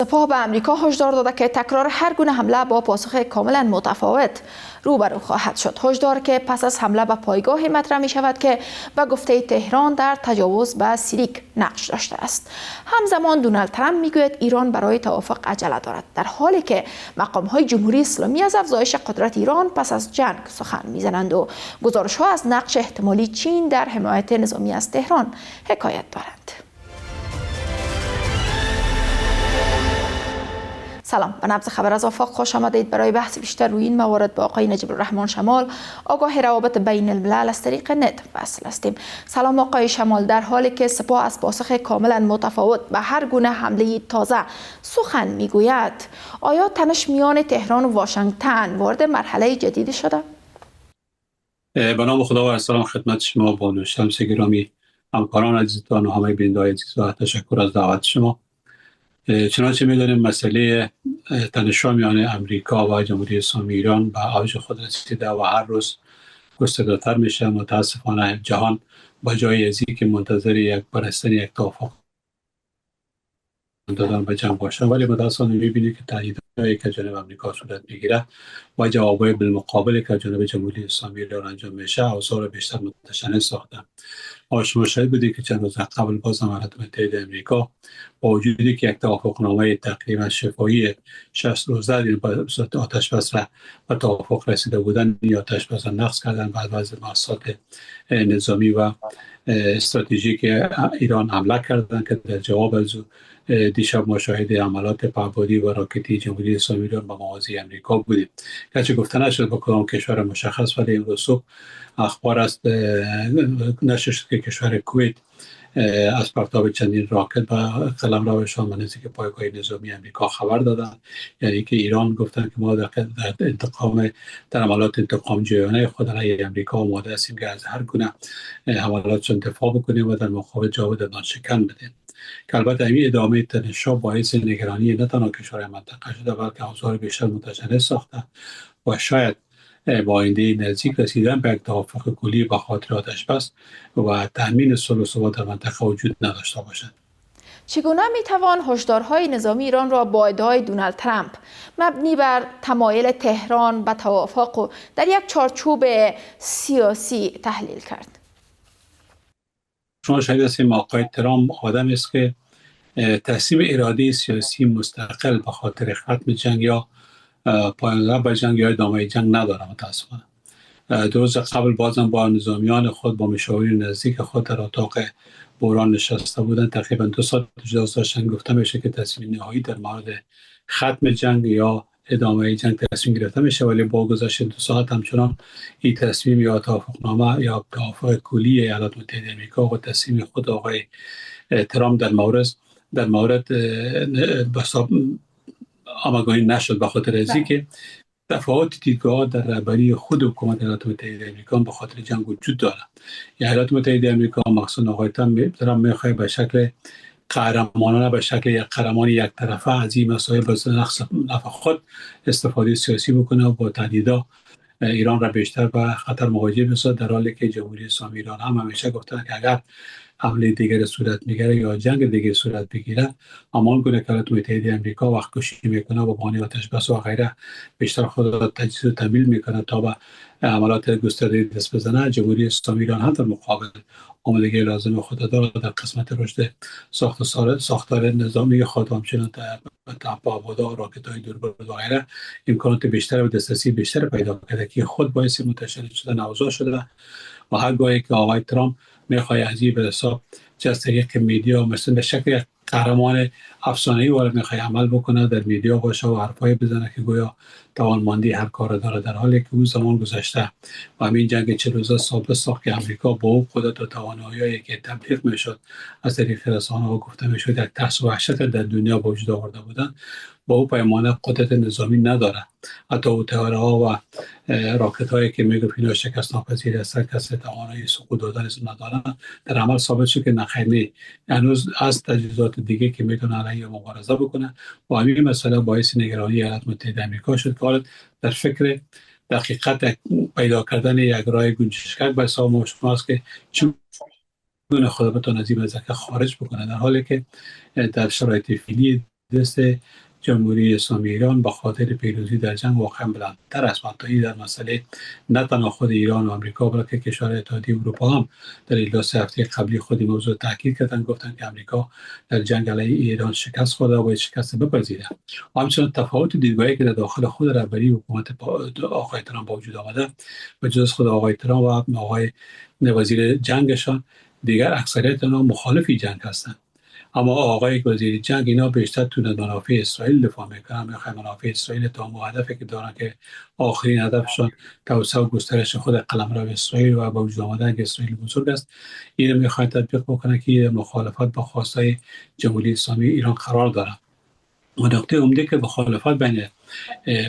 سپاه به امریکا هشدار داده که تکرار هر گونه حمله با پاسخ کاملا متفاوت روبرو خواهد شد. هشدار که پس از حمله به پایگاهی مطرح می شود که به گفته تهران در تجاوز به سیریک نقش داشته است. همزمان دونالد ترامپ میگوید ایران برای توافق عجله دارد، در حالی که مقام‌های جمهوری اسلامی از افزایش قدرت ایران پس از جنگ سخن میزنند و گزارش‌ها از نقش احتمالی چین در حمایت نظامی از تهران حکایت دارند. سلام، به نبض خبر از آفاق خوش آمدید. برای بحث بیشتر روی این موارد با آقای نجیب الرحمن شمال، آگاه روابط بین الملل از طریق نت وصل هستیم. سلام آقای شمال، در حالی که سپاه از پاسخ کاملا متفاوت به هر گونه حمله تازه سخن میگوید، آیا تنش میان تهران و واشنگتن وارد مرحله جدیدی شده؟ به نام خدا و سلام خدمت شما بانو شمس گرامی، همکاران عزیزتان و همه بینندگان عزیز و تشکر از دعوت شما. چنانچه می‌دانیم مسئله تنش‌ها میان امریکا و جمهوری اسلامی ایران به اوج خود رسیده و هر روز گسترده‌تر میشه. متاسفانه جهان با جای از که منتظر یک برستن یک توافق دادن به جنگ باشه، ولی متاسفانه می‌بینید که تهدیدهایی که جانب امریکا صورت میگیره و جوابهای بالمقابل که جانب جمهوری اسلامی ایران انجام میشه اوضاع را بیشتر متشنج ساخته. شما شاهد بودید که چند روز قبل باز هم ایالات متحده آمریکا با وجودی که یک توافقنامه تقریبا شفاهی 60 روزه با آتش بس را به توافق رسیده بودن، یا آتش بس را نقض کردن بعد از مؤسسات نظامی و استراتژیک ایران حمله کردند که در جواب از دیشب ما شاهد عملات پهپادی و راکتی جمهوری اسلامی ایران به موازی امریکا بودیم. گرچه گفته نشد با کدام کشور مشخص، ولی امروز صبح اخبار است نشر شد که کشور کویت از پرتاب چندین راکت به قلمروشان به نزدیک پایگاه نظامی امریکا خبر دادن. یعنی که ایران گفتن که ما در عملات انتقام جویانه خود علیه امریکا آماده هستیم که از هر گونه حملات دفاع بکنیم و در مقابل جواب ناشکن بدیم. که البته این ادامه تنش‌ها باعث نگرانی نه تنها کشورهای منطقه شده، بلکه اوضاع بیشتر متشنج ساخته و شاید با آینده نزدیک رسیدن به یک توافق کلی به خاطر آتش بس و تامین صلح و ثبات در منطقه وجود نداشته باشد. چگونه میتوان هشدارهای نظامی ایران را با ادعای دونالد ترامپ مبنی بر تمایل تهران به توافق و در یک چارچوب سیاسی تحلیل کرد؟ شما شاید هستید آقای ترامپ آدمی است که تصمیم اراده سیاسی مستقل به خاطر ختم جنگ یا پایان به جنگ یا ادامه جنگ نداره. متاسفانه دو روز قبل بازم با نظامیان خود، با مشاورین نزدیک خود در اتاق بحران نشسته بودن. تقریبا 2 ساعت اجازه داشتن. گفته میشه که تصمیم نهایی در مورد ختم جنگ یا ادامه جنگ تصمیم گرفته میشه، ولی با گذشت 2 ساعت همچنان این تصمیم یا توافقنامه یا توافق کلی ایالات متحده آمریکا و تصمیم خود آقای ترامپ در مورد آماگاهی نشد، به خاطر ازی که تفاوت دیدگاه در رهبری خود حکومت ایالات متحده آمریکا به خاطر جنگ وجود دارد. ایالات متحده آمریکا مخصوصا آقای ترامپ میخواد به شکل قهرمانانه، به شکل یک قهرمان یک طرفه از این مسائل به نفع خود استفاده سیاسی بکنه و با تهدیدها ایران را بیشتر به خطر مواجه بسازد، در حالی که جمهوری اسلامی ایران هم همیشه گفتن که اگر حمله دیگر صورت میگیره یا جنگ دیگر صورت بگیره، همان گونه که ایالات متحده آمریکا وقت کشی میکنه و بهانه آتش بس و غیره بیشتر خود را تجهیز و تمویل میکنه تا به عملات گسترده دست بزنه، جمهوری اسلامی ایران هم در مقابل آمادگی لازم خود دارد در قسمت رشد ساختار نظامی خود و همچنین تپه‌ها و راکت‌های دوربرد و غیره امکانات بیشتر و دسترسی بیشتر پیدا کرده که خود باعث متشنج شدن اوضاع شده. و هر گاهی که آقای ترامپ میخواد عجیب به حساب چه از طریق میدیا مثل به شکل قهرمان افسانه‌ای وارد میخواد عمل بکنه، در میدیا باشه و حرفای بزنه که گویا توانمندی هر کار داره، در حالی که اون زمان گذشته و همین جنگ 40 روزه ثابت ساخت که امریکا با اون قدرت و توانایی‌هایی که تبلیغ میشد از طریق رسانه‌ها گفته میشد یک ترس و وحشت در دنیا به وجود آورده بودن، با او پیمانه قدرت نظامی نداره. حتی او طیاره‌ها و راکت هایی که میگفت اینا شکست ناپذیر هستن، کسی توانایی سقوط دادن ندارن، در عمل ثابت شد که نخیر هنوز از تجهیزات دیگه که میتونه علیه مبارزه بکنه. و همین مسئله باعث نگرانی ایالات متحده آمریکا شد که در فکر دقیقت پیدا کردن یک راه گنجشک به حساب شماست که چگونه خود بتونه از این وضعیت خارج بکنه، در حالی که در شرایط فعلی دست جمهوری اسلامی ایران به خاطر پیروزی در جنگ واقعا بلندتر است. حتی در مسئله نه تنها خود ایران و آمریکا بلکه کشور اتحادیه اروپا هم در این 3 هفته قبلی خود این موضوع تاکید کردند، گفتند که آمریکا در جنگ علیه ایران شکست خورده و باید شکست بپذیره. همچنین تفاوت دیدگاهی که در داخل خود رهبری حکومت آقای ترامپ با وجود آمده و جز خود آقای ترامپ و آقای وزیر جنگشان دیگر اکثریت آنها مخالفی جنگ هستند. اما آقای وزیر جنگ اینا بیشتر تو منافع اسرائیل دفاع میکنن، میخوان منافع اسرائیل تا هدفی که دارن که آخرین هدفشون توسعه و گسترش خود قلمرو اسرائیل و با وجود آمدن که اسرائیل بزرگ است، اینو میخوان تطبیق بکنه که مخالفت با خواستای جمهوری اسلامی ایران قرار داره. و نقطه عمده که مخالفت بین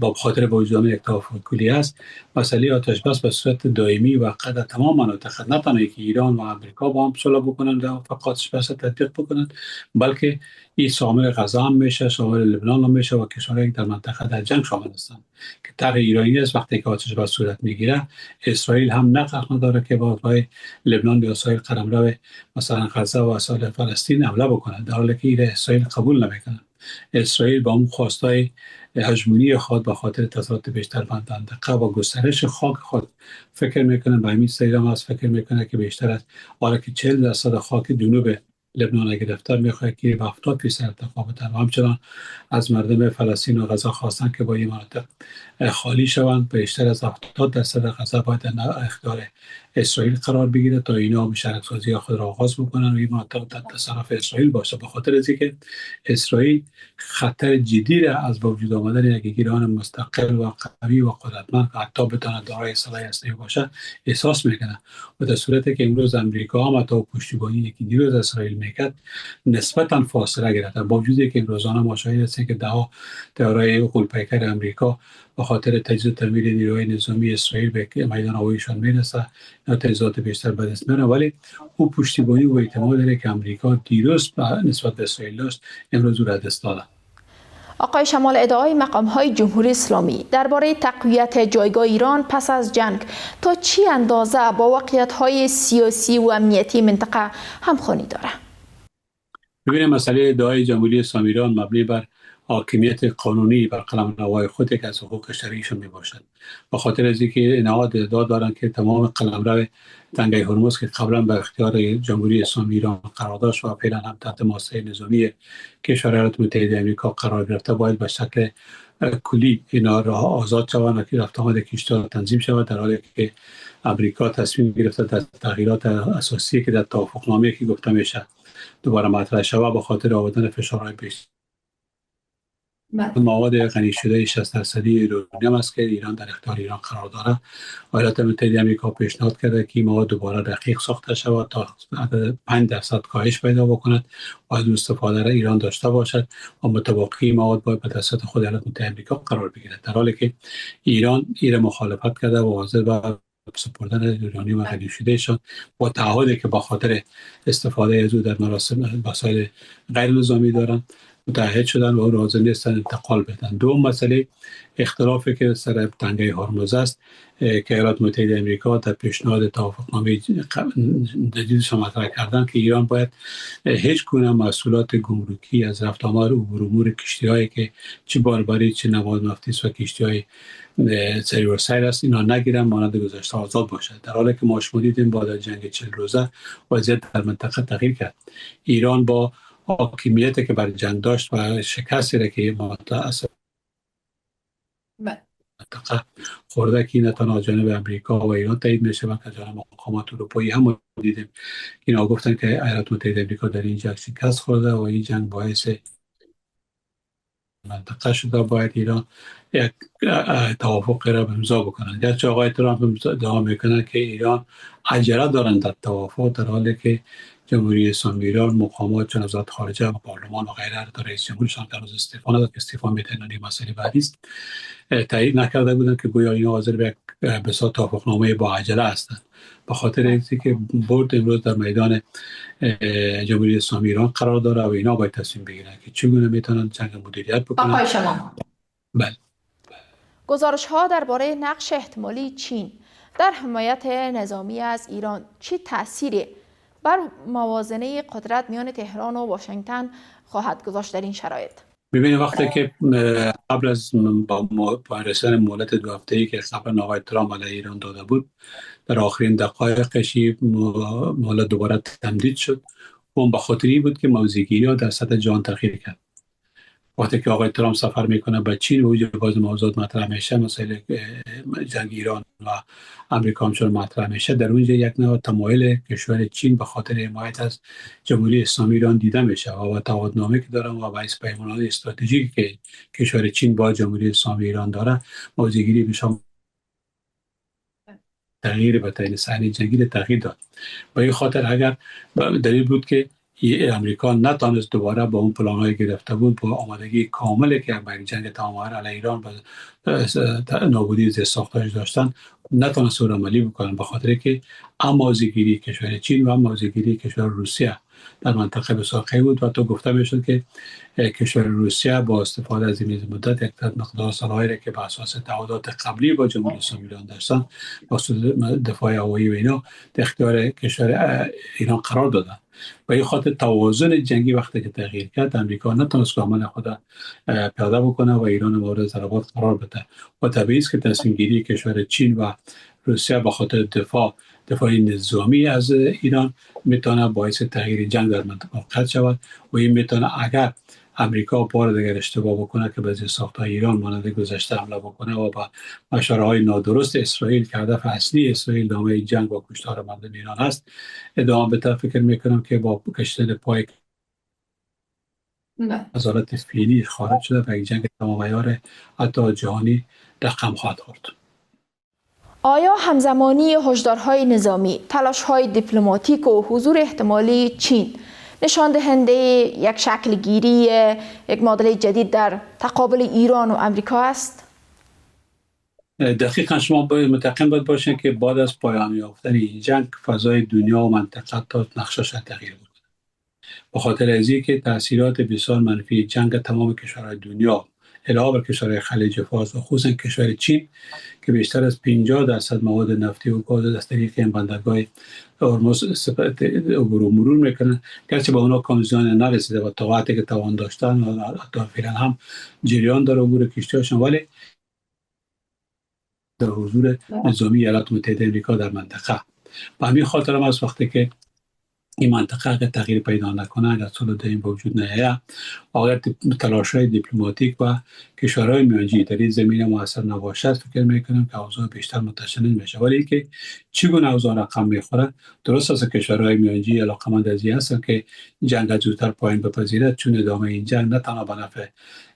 با خاطر با وجود آمدن یک توافق کلی است، مسئله آتش بس به صورت دائمی و در تمام مناطق، نه تنها که ایران و آمریکا با هم صلح بکنند و فقط آتش بس تطبیق بکنند، بلکه این شامل غزه هم میشه، شامل لبنان هم میشه و کشورهایی که در منطقه در جنگ شامل هستند که طرح ایرانی است. وقتی که آتش بس صورت میگیره، اسرائیل هم نقد نداره که با لبنان یا اسرائیل قلمرو مثلا غزه و اسرائیل فلسطین حمله بکنه، در حالی که این اسرائیل قبول نمیکنه. اسرائیل با اون خواستای هژمونی خود به خاطر تسلط بیشتر بر منطقه و گسترش خاک خود فکر میکنه، به همین سیل هم از فکر میکنه که بیشتر از حالا که 40% خاک جنوب لبنان گرفتار میخواد که به 70% ارتفاع بده و همچنان از مردم فلسطین و غزه خواستن که با این مناطق خالی شوند. بیشتر از 70% غزه باید در اختیار اسرائیل قرار بگیره تا اینا مشارکت‌سازی خود را آغاز بکنن و این مناطق در تصرف اسرائیل باشه، به خاطر از اینکه اسرائیل خطر جدی را از با وجود آمدن یک ایران مستقل و قوی و قدرتمند که حتی بتونه دارای سلاح هسته‌ای باشه احساس میکنه. و در صورتی که امروز امریکا هم حتی پشتیبانی که دیروز اسرائیل میکرد نسبتا فاصله گرفته، با وجودی که روزانه ما شاهد هستیم که دهها طیاره غول‌پیکر امریکا به خاطر تجهیز و تعمیر نیروهای نظامی اسرائیل به میدان هواییشان میرسه، یا تجهیزات بیشتر به دست میاره، ولی او پشتیبانی و اعتماد داره که امریکا دیروز نسبت به اسرائیل داشت امروز او را دست داده. آقای شمال، ادعای مقام‌های جمهوری اسلامی درباره تقویت جایگاه ایران پس از جنگ تا چی اندازه با واقعیت‌های سیاسی و امنیتی منطقه همخوانی داره؟ ببینید، مسئله ادعای جمهوری اسلامی ایران مبنی بر حاکمیت قانونی بر قلمروهای خود که از حقوق شرعیشون می باشد. به خاطر از اینکه اینها ادعا دارند که تمام قلمرو تنگه هرمز که قبلا به اختیار جمهوری اسلامی ایران قرار داشت و فعلا هم تحت ماسه نظامی کشور ایالات متحده آمریکا قرار گرفته، باید به شکل کلی اینا راه آزاد شوند و که رفت آمد کشتی‌ها تنظیم شود، در حالی که امریکا تصمیم گرفته در تغییرات اساسی که در توافقنامه که گفته میشه دوباره مطرح شود به خاطر آوردن فشارهای بیشتر. مواد غنی شده 60% یورانیم است که ایران در اختیار ایران قرار دارد. ایالات متحده آمریکا پیشنهاد کرده که این مواد دوباره دقیق ساخته شود تا عدد 5% کاهش پیدا بکند و از استفاده را ایران داشته باشد و متبقی مواد باید به دست خود ایالات متحده آمریکا قرار بگیرد، در حالی که ایران این مخالفت کرده و حاضر به سپردن یورانیم غنی شده شد با تعهدی که با خاطر استفاده از او در مراسم وسایل غیر نظامی دارند متحد شدن و او حاضر نیستن انتقال بدن. دوم مسئله اختلافی که سر تنگه هرمز است که ایالات متحده آمریکا در پیشنهاد توافقنامه جدیدش مطرح کردن که ایران باید هیچ گونه محصولات گمرکی از رفت آمد عبور امور کشتی‌هایی که چه باربری چه نواد نفتی و کشتی‌های سری و سیر است اینا نگیرن، مانند گذشته آزاد باشد، در حالی که ما شما دیدیم بعد جنگ 40 روزه وضعیت در منطقه تغییر کرد. ایران با حاکمیتی که بر جنگ داشت و شکستی را که متأسف منطقه خورده که نه تنها جانب امریکا و ایران تایید میشه و که جانب مقامات اروپایی هم دیدیم اینا گفتن که ایالات متحده آمریکا در این جنگ شکست خورده و این جنگ باعث منطقه شده، باید ایران یک توافق را امضا بکنند. گرچه آقای ترامپ ادعا میکنن که ایران عجله دارند در توافق، در حالی که جمهوری اسلامی ایران مقامات چون وزارت خارجه و پارلمان و غیره در رئیس جمهورشان که روز استعفا نداد که استعفا میدن این مسئله بعدی است تایید نکرده بودند که گویا اینا حاضر به بساط توافقنامه با عجله هستند، به خاطر اینکه برد امروز در میدان جمهوری اسلامی ایران قرار داره و اینا باید تصمیم بگیرن که چگونه میتونن جنگ مدیریت بکنن. آقای شما، بله. گزارش ها درباره نقش احتمالی چین در حمایت نظامی از ایران چه تأثیری بر موازنه قدرت میان تهران و واشنگتن خواهد گذاشت در این شرایط؟ ببینید وقتی که قبل از با رسیدن مهلت 2 هفته‌ای که قبلا آقای ترامپ علیه ایران داده بود، در آخرین دقایقش مهلت دوباره تمدید شد. اون به خاطر این بود که موضوعگیری ها در سطح جهان تغییر کرد. وقتی که آقای ترامپ سفر میکنه به چین و اونجا باز موضوعات مطرح میشه، مسائل جنگ ایران و امریکا همچنان مطرح میشه، در اونجا یک نوع تمایل کشور چین به خاطر حمایت از جمهوری اسلامی ایران دیده میشه و تعهدنامه که دارن و باعث پیمانات استراتژیکی که کشور چین با جمهوری اسلامی ایران داره، موضوعگیری بشه تغییر به تعیین صحنه جنگی تغییر داد. به این خاطر اگر دلیل بود که امریکا نتانست دوباره با اون پلان‌های گرفته بود، با آمادگی کاملی که برای جنگ تمام علیه ایران و نابودی زیرساخت‌هاش داشتن، نتانست او را عملی بکنن، به خاطر که موضوعگیری کشور چین و موضوعگیری کشور روسیه در منطقه بسیار قوی بود و تو گفته میشد که کشور روسیه با استفاده از این مدت یک مقدار سلاحی که بر اساس تعهدات قبلی با جمهوری اسلامی ایران داشتن، خصوص دفاع هوایی و اینا، در اختیار کشور ایران قرار دادن. و این خاطر توازن جنگی وقتی که تغییر کرد، امریکا نتونست کاملا خود پیاده بکنه و ایران مورد ضربات قرار بده. و طبیعی است که تصمیم گیری کشور چین و روسیه به خاطر دفاع نظامی از ایران میتونه باعث تغییر جنگ در منطقه واقع شود و این میتونه اگر امریکا بار دیگر اشتباه بکنه که به زیرساخت‌های ایران مانند گذشته حمله بکنه و با اشاره‌های نادرست اسرائیل که هدف اصلی اسرائیل ادامه جنگ و کشتار مردم ایران است ادامه بده، فکر میکنم که با کشیدن پای نظارت فعلی خارج شده و یک جنگ تمام عیار حتی جهانی رقم خواهد خورد. آیا همزمانی هشدارهای نظامی، تلاش‌های دیپلماتیک و حضور احتمالی چین نشان دهنده یک شکل گیری، یک معادله جدید در تقابل ایران و امریکا است؟ دقیقا شما باید متقن باید باشین که بعد از پایان یافتن این جنگ فضای دنیا و منطقه تا نقشش تغییر بود. به خاطر از اینکه تاثیرات بسیار منفی جنگ تمام کشورهای دنیا علاوه بر کشورهای خلیج فارس و خصوصا کشور چین که بیشتر از 50% مواد نفتی و گاز از طریق این بندرگاه هرمز عبور و مرور میکنن، گرچه به اونا کم زیان نرسیده و تا وقتی که توان داشتن و حتی فعلا هم جریان داره عبور کشتی‌هاشون، ولی در حضور نظامی ایالات متحده آمریکا در منطقه. به همین خاطر هم از وقتی که این منطقه اگر تغییر پیدا نکنه، اگر صلح دائم به وجود نیاید، اگر تلاش‌های دیپلماتیک و کشورهای میانجی در این زمینه موثر نباشد، فکر میکنم که اوضاع بیشتر متشنج میشه. ولی اینکه چگونه اوضاع رقم میخوره، درست است کشورهای میانجی علاقمند از این هستند که جنگ زودتر پایان بپذیرد، چون ادامه این جنگ نه تنها به نفع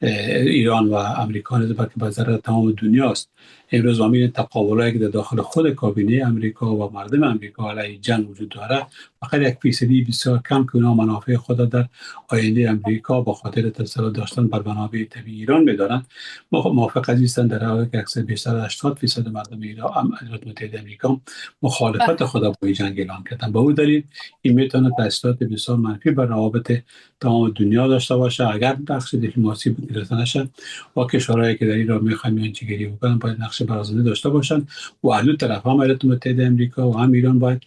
ایران و امریکا نیست بلکه به ضرر تمام دنیاست. امروز امید تقابلایی که در داخل خود کابینه امریکا و مردم امریکا علیه جنگ وجود داره، فقط 1% بسیار کم که اونا منافع خود در آینده امریکا با خاطر تسلط داشتن بر منابع طبیعی ایران میدارن. موافق هستند در حالی که اکثر بیشتر از 80% مردم ایران ایالات متحده آمریکا مخالفت خود با این جنگ اعلام کردن. به اون دلیل این میتونه تاثیرات بسیار منفی بر روابط تمام دنیا داشته باشه اگر نقش دیپلماسی گرفته نشه و کشورهایی که در این راه میخوان میانجیگری بکنن باید نقش برازنده داشته باشن و از دو طرف هم ایالات متحده آمریکا و هم ایران باید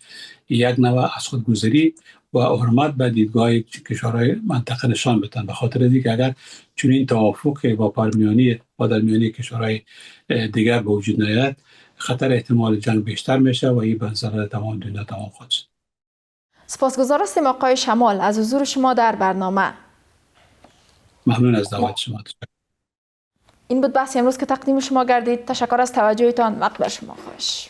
یک نوع از خودگذری و حرمت به دیدگاه کشورهای منطقه نشان بدن. به خاطر اینکه اگر چون این توافق با پرمیانی و در میانی کشورهای دیگر به وجود نیاد، خطر احتمال جنگ بیشتر میشه و این به ضرر تمام دنیا تمام خواهد شد. سپاسگزار هستیم آقای شمال از حضور شما در برنامه. ممنون از دعوت شما. این بود بحث امروز که تقدیم شما گردید. تشکر از توجهتان. وقت بر شما خوش.